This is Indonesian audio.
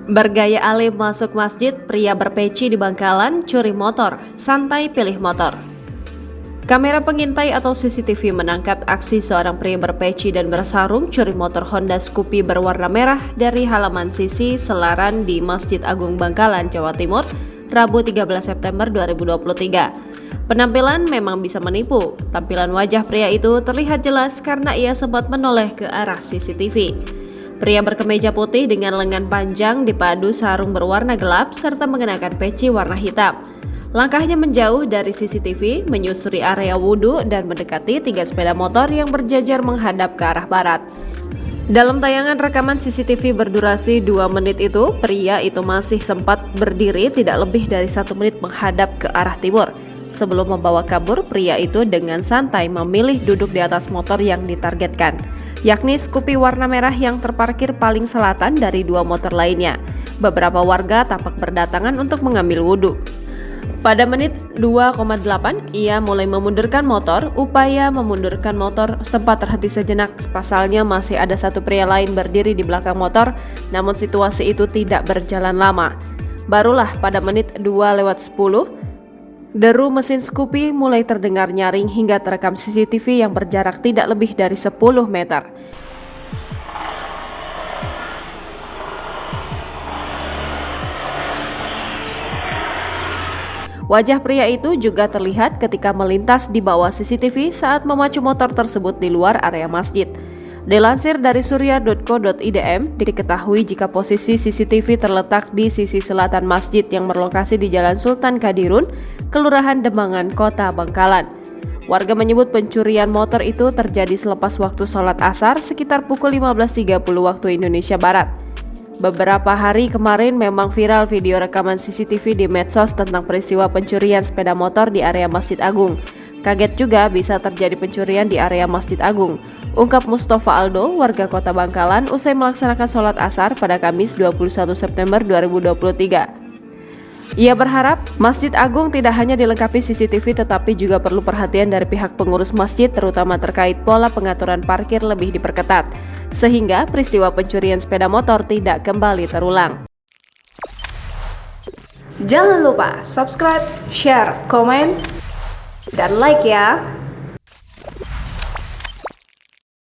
Bergaya alim masuk masjid, pria berpeci di Bangkalan curi motor, santai pilih motor. Kamera pengintai atau CCTV menangkap aksi seorang pria berpeci dan bersarung curi motor Honda Scoopy berwarna merah dari halaman sisi Selaran di Masjid Agung Bangkalan, Jawa Timur, Rabu 13 September 2023. Penampilan memang bisa menipu. Tampilan wajah pria itu terlihat jelas karena ia sempat menoleh ke arah CCTV. Pria berkemeja putih dengan lengan panjang dipadu sarung berwarna gelap serta mengenakan peci warna hitam. Langkahnya menjauh dari CCTV, menyusuri area wudhu dan mendekati 3 sepeda motor yang berjajar menghadap ke arah barat. Dalam tayangan rekaman CCTV berdurasi 2 menit itu, pria itu masih sempat berdiri tidak lebih dari 1 menit menghadap ke arah timur. Sebelum membawa kabur, pria itu dengan santai memilih duduk di atas motor yang ditargetkan, yakni Scoopy warna merah yang terparkir paling selatan dari 2 motor lainnya. Beberapa warga tampak berdatangan untuk mengambil wudhu. Pada menit 2,8, ia mulai memundurkan motor. Upaya memundurkan motor sempat terhenti sejenak. Pasalnya masih ada 1 pria lain berdiri di belakang motor, namun situasi itu tidak berjalan lama. Barulah pada menit 2:10, deru mesin Scoopy mulai terdengar nyaring hingga terekam CCTV yang berjarak tidak lebih dari 10 meter. Wajah pria itu juga terlihat ketika melintas di bawah CCTV saat memacu motor tersebut di luar area masjid. Dilansir dari surya.co.idm, diketahui jika posisi CCTV terletak di sisi selatan masjid yang berlokasi di Jalan Sultan Kadirun, Kelurahan Demangan, Kota Bangkalan. Warga menyebut pencurian motor itu terjadi selepas waktu sholat asar sekitar pukul 15.30 waktu Indonesia Barat. Beberapa hari kemarin memang viral video rekaman CCTV di medsos tentang peristiwa pencurian sepeda motor di area Masjid Agung. Kaget juga bisa terjadi pencurian di area Masjid Agung, ungkap Mustafa Aldo, warga Kota Bangkalan usai melaksanakan sholat asar pada Kamis 21 September 2023. Ia berharap Masjid Agung tidak hanya dilengkapi CCTV tetapi juga perlu perhatian dari pihak pengurus masjid terutama terkait pola pengaturan parkir lebih diperketat, sehingga peristiwa pencurian sepeda motor tidak kembali terulang. Jangan lupa subscribe, share, komen, dan like ya!